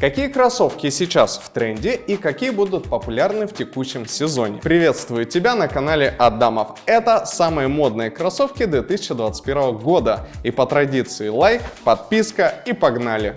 Какие кроссовки сейчас в тренде и какие будут популярны в текущем сезоне? Приветствую тебя на канале Адамов. Это самые модные кроссовки 2021 года. И по традиции лайк, подписка и погнали!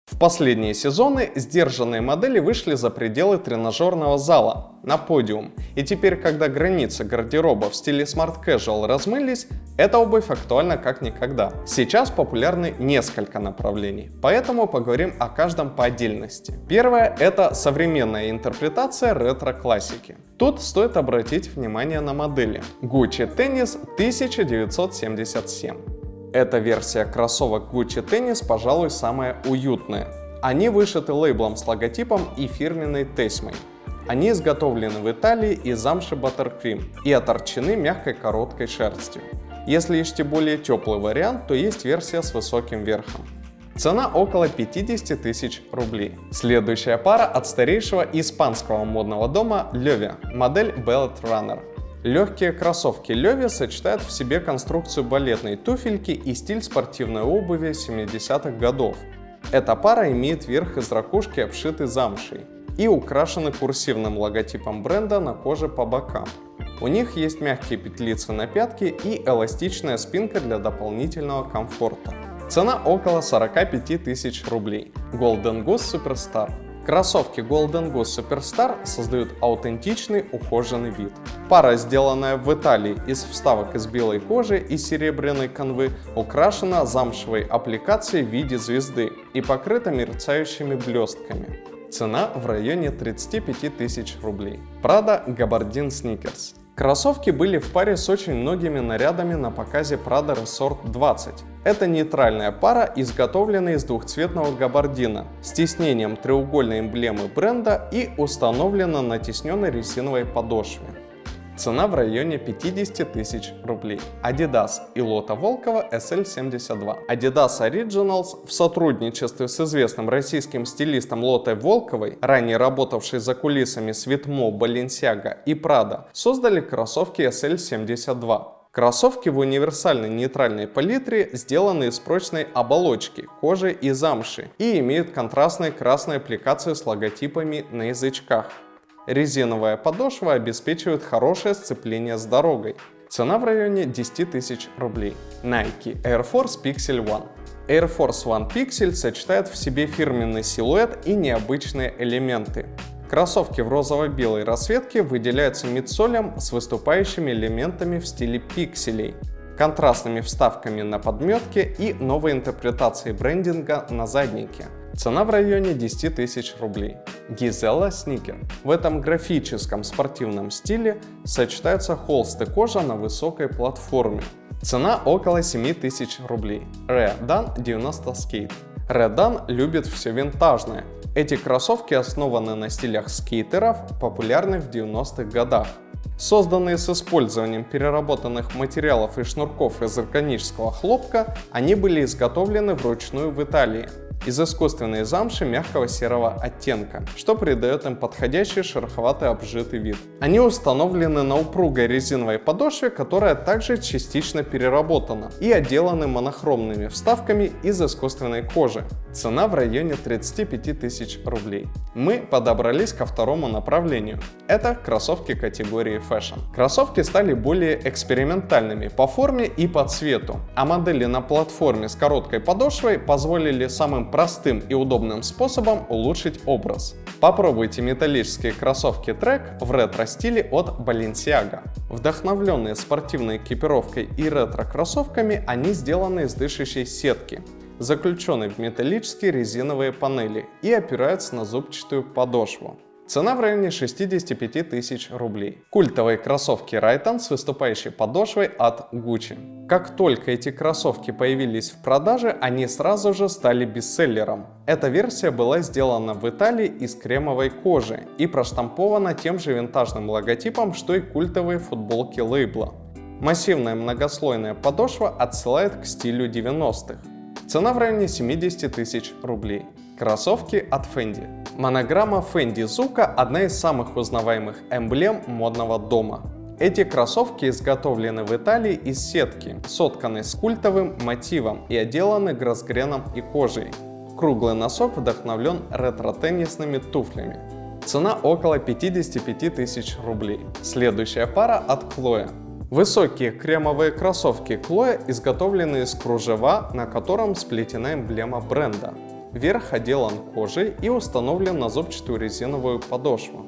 В последние сезоны сдержанные модели вышли за пределы тренажерного зала, на подиум. И теперь, когда границы гардероба в стиле Smart Casual размылись, эта обувь актуальна как никогда. Сейчас популярны несколько направлений, поэтому поговорим о каждом по отдельности. Первое – это современная интерпретация ретро-классики. Тут стоит обратить внимание на модели. Gucci Tennis 1977. Эта версия кроссовок Gucci Tennis, пожалуй, самая уютная. Они вышиты лейблом с логотипом и фирменной тесьмой. Они изготовлены в Италии из замши Buttercream и оторчены мягкой короткой шерстью. Если ищете более теплый вариант, то есть версия с высоким верхом. Цена около 50 тысяч рублей. Следующая пара от старейшего испанского модного дома Loewe, модель Ballet Runner. Легкие кроссовки Loewe сочетают в себе конструкцию балетной туфельки и стиль спортивной обуви 70-х годов. Эта пара имеет верх из ракушки, обшитый замшей, и украшены курсивным логотипом бренда на коже по бокам. У них есть мягкие петлицы на пятке и эластичная спинка для дополнительного комфорта. Цена около 45 тысяч рублей. Golden Goose Superstar. Кроссовки Golden Goose Superstar создают аутентичный ухоженный вид. Пара, сделанная в Италии из вставок из белой кожи и серебряной канвы, украшена замшевой аппликацией в виде звезды и покрыта мерцающими блестками. Цена в районе 35 тысяч рублей. Prada Gabardine Sneakers. Кроссовки были в паре с очень многими нарядами на показе Prada Resort 20. Это нейтральная пара, изготовленная из двухцветного габардина с тиснением треугольной эмблемы бренда и установлена на тисненной резиновой подошве. Цена в районе 50 тысяч рублей. Adidas и Лота Волкова SL72. Adidas Originals в сотрудничестве с известным российским стилистом Лотой Волковой, ранее работавшей за кулисами с Витмо, Balenciaga и Prada, создали кроссовки SL72. Кроссовки в универсальной нейтральной палитре сделаны из прочной оболочки, кожи и замши и имеют контрастные красные аппликации с логотипами на язычках. Резиновая подошва обеспечивает хорошее сцепление с дорогой. Цена в районе 10 тысяч рублей. Nike Air Force Pixel One. Air Force One Pixel сочетает в себе фирменный силуэт и необычные элементы. Кроссовки в розово-белой расцветке выделяются мидсолем с выступающими элементами в стиле пикселей, контрастными вставками на подметке и новой интерпретацией брендинга на заднике. Цена в районе 10 тысяч рублей. Gizella Sneaker. В этом графическом спортивном стиле сочетаются холст и кожа на высокой платформе. Цена около 7 тысяч рублей. Re-Dan 90 Skate. Re-Dan любит все винтажное. Эти кроссовки основаны на стилях скейтеров, популярных в 90-х годах. Созданные с использованием переработанных материалов и шнурков из органического хлопка, они были изготовлены вручную в Италии из искусственной замши мягкого серого оттенка, что придает им подходящий шероховатый обжитый вид. Они установлены на упругой резиновой подошве, которая также частично переработана, и отделаны монохромными вставками из искусственной кожи. Цена в районе 35 тысяч рублей. Мы подобрались ко второму направлению. Это кроссовки категории Fashion. Кроссовки стали более экспериментальными по форме и по цвету, а модели на платформе с короткой подошвой позволили самым простым и удобным способом улучшить образ. Попробуйте металлические кроссовки Trek в ретро-стиле от Balenciaga. Вдохновленные спортивной экипировкой и ретро-кроссовками, они сделаны из дышащей сетки, заключенной в металлические резиновые панели, и опираются на зубчатую подошву. Цена в районе 65 тысяч рублей. Культовые кроссовки Rayton с выступающей подошвой от Gucci. Как только эти кроссовки появились в продаже, они сразу же стали бестселлером. Эта версия была сделана в Италии из кремовой кожи и проштампована тем же винтажным логотипом, что и культовые футболки лейбла. Массивная многослойная подошва отсылает к стилю 90-х. Цена в районе 70 тысяч рублей. Кроссовки от Fendi. Монограмма Fendi Zucca – одна из самых узнаваемых эмблем модного дома. Эти кроссовки изготовлены в Италии из сетки, сотканной с культовым мотивом и отделаны гроссгреном и кожей. Круглый носок вдохновлен ретро-теннисными туфлями. Цена около 55 тысяч рублей. Следующая пара от Chloe. Высокие кремовые кроссовки Chloe изготовлены из кружева, на котором сплетена эмблема бренда. Верх отделан кожей и установлен на зубчатую резиновую подошву.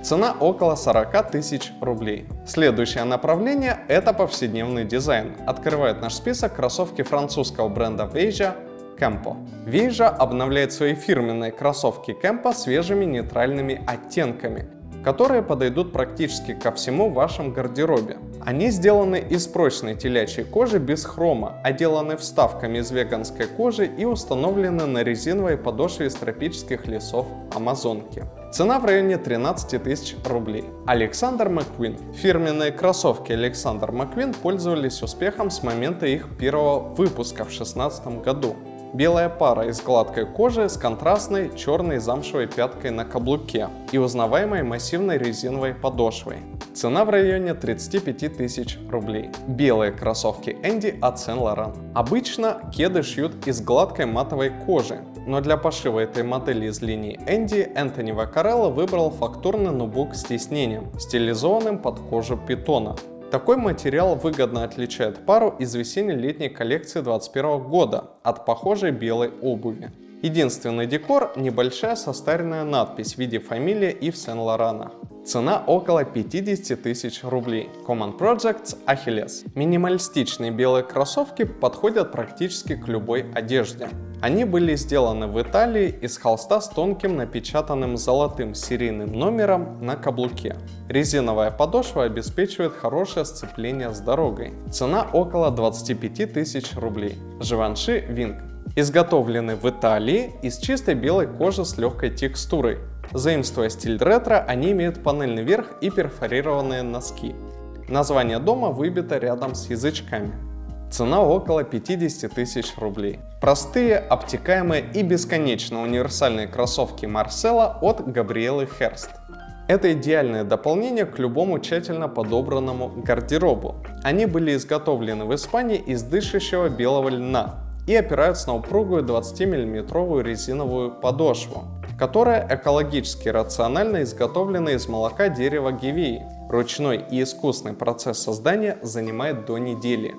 Цена около 40 тысяч рублей. Следующее направление – это повседневный дизайн. Открывает наш список кроссовки французского бренда Veja Campo. Veja обновляет свои фирменные кроссовки Campo свежими нейтральными оттенками, которые подойдут практически ко всему в вашем гардеробе. Они сделаны из прочной телячьей кожи без хрома, отделаны вставками из веганской кожи и установлены на резиновой подошве из тропических лесов Амазонки. Цена в районе 13 тысяч рублей. Alexander McQueen. Фирменные кроссовки Alexander McQueen пользовались успехом с момента их первого выпуска в 2016 году. Белая пара из гладкой кожи с контрастной черной замшевой пяткой на каблуке и узнаваемой массивной резиновой подошвой. Цена в районе 35 тысяч рублей. Белые кроссовки Энди от Saint Laurent. Обычно кеды шьют из гладкой матовой кожи, но для пошива этой модели из линии Энди Энтони Ваккарелло выбрал фактурный нубук с тиснением, стилизованным под кожу питона. Такой материал выгодно отличает пару из весенне-летней коллекции 2021 года от похожей белой обуви. Единственный декор – небольшая состаренная надпись в виде фамилии Ив Сен-Лорана. Цена около 50 тысяч рублей. Common Projects Achilles. Минималистичные белые кроссовки подходят практически к любой одежде. Они были сделаны в Италии из холста с тонким напечатанным золотым серийным номером на каблуке. Резиновая подошва обеспечивает хорошее сцепление с дорогой. Цена около 25 тысяч рублей. Givenchy Wing. Изготовлены в Италии из чистой белой кожи с легкой текстурой. Заимствуя стиль ретро, они имеют панельный верх и перфорированные носки. Название дома выбито рядом с язычками. Цена около 50 тысяч рублей. Простые, обтекаемые и бесконечно универсальные кроссовки Marcella от Gabrielle Hearst. Это идеальное дополнение к любому тщательно подобранному гардеробу. Они были изготовлены в Испании из дышащего белого льна и опираются на упругую 20-мм резиновую подошву, которая экологически рационально изготовлена из молока дерева гевеи. Ручной и искусный процесс создания занимает до недели.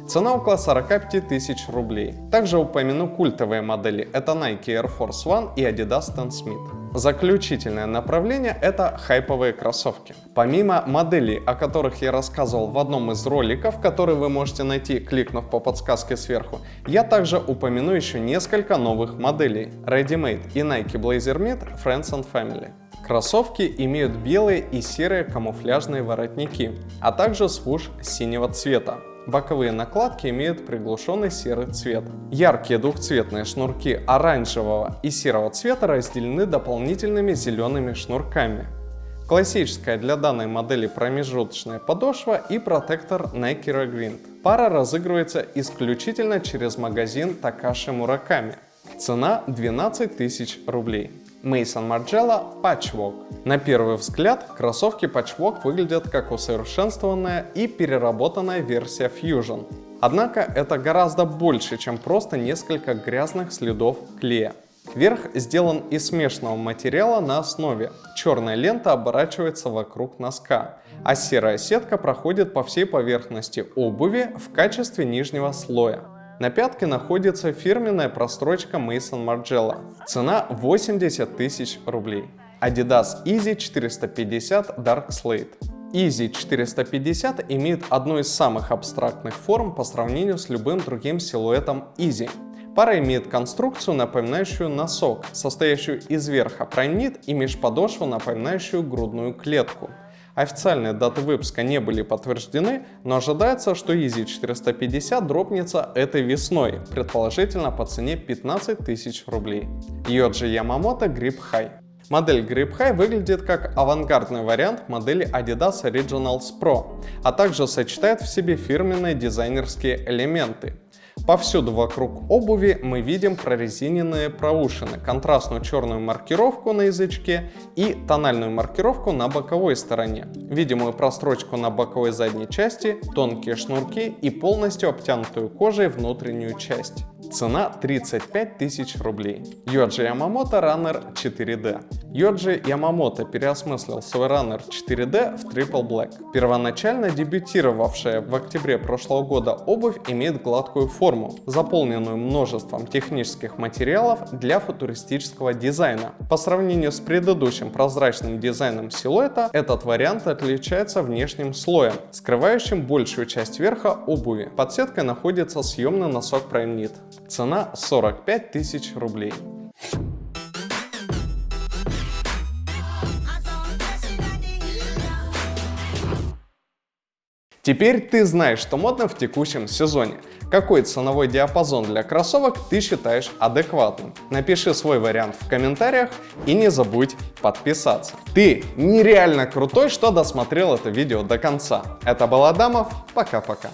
Цена около 45 тысяч рублей. Также упомяну культовые модели. Это Nike Air Force One и Adidas Stan Smith. Заключительное направление – это хайповые кроссовки. Помимо моделей, о которых я рассказывал в одном из роликов, который вы можете найти, кликнув по подсказке сверху, я также упомяну еще несколько новых моделей – Ready-Made и Nike Blazer Mid Friends and Family. Кроссовки имеют белые и серые камуфляжные воротники, а также свуш синего цвета. Боковые накладки имеют приглушенный серый цвет. Яркие двухцветные шнурки оранжевого и серого цвета разделены дополнительными зелеными шнурками. Классическая для данной модели промежуточная подошва и протектор Nike Regrind. Пара разыгрывается исключительно через магазин Takashi Murakami. Цена 12 тысяч рублей. Maison Margiela Patchwork. На первый взгляд, кроссовки Patchwork выглядят как усовершенствованная и переработанная версия Fusion. Однако это гораздо больше, чем просто несколько грязных следов клея. Верх сделан из смешанного материала на основе. Черная лента оборачивается вокруг носка, а серая сетка проходит по всей поверхности обуви в качестве нижнего слоя. На пятке находится фирменная прострочка Maison Margiela. Цена 80 тысяч рублей. Adidas Yeezy 450 Dark Slate. Yeezy 450 имеет одну из самых абстрактных форм по сравнению с любым другим силуэтом Yeezy. Пара имеет конструкцию, напоминающую носок, состоящую из верха праймнит и межподошву, напоминающую грудную клетку. Официальные даты выпуска не были подтверждены, но ожидается, что Yeezy 450 дропнется этой весной, предположительно по цене 15 тысяч рублей. Yohji Yamamoto Grip High. Модель Grip High выглядит как авангардный вариант модели Adidas Originals Pro, а также сочетает в себе фирменные дизайнерские элементы. Повсюду вокруг обуви мы видим прорезиненные проушины, контрастную черную маркировку на язычке и тональную маркировку на боковой стороне, видимую прострочку на боковой задней части, тонкие шнурки и полностью обтянутую кожей внутреннюю часть. Цена 35 тысяч рублей. Yohji Yamamoto Runner 4D. Yohji Yamamoto переосмыслил свой Runner 4D в Triple Black. Первоначально дебютировавшая в октябре прошлого года обувь имеет гладкую форму, заполненную множеством технических материалов для футуристического дизайна. По сравнению с предыдущим прозрачным дизайном силуэта, этот вариант отличается внешним слоем, скрывающим большую часть верха обуви. Под сеткой находится съемный носок Prime Knit. Цена 45 тысяч рублей. Теперь ты знаешь, что модно в текущем сезоне. Какой ценовой диапазон для кроссовок ты считаешь адекватным? Напиши свой вариант в комментариях и не забудь подписаться. Ты нереально крутой, что досмотрел это видео до конца. Это был Адамов. Пока-пока.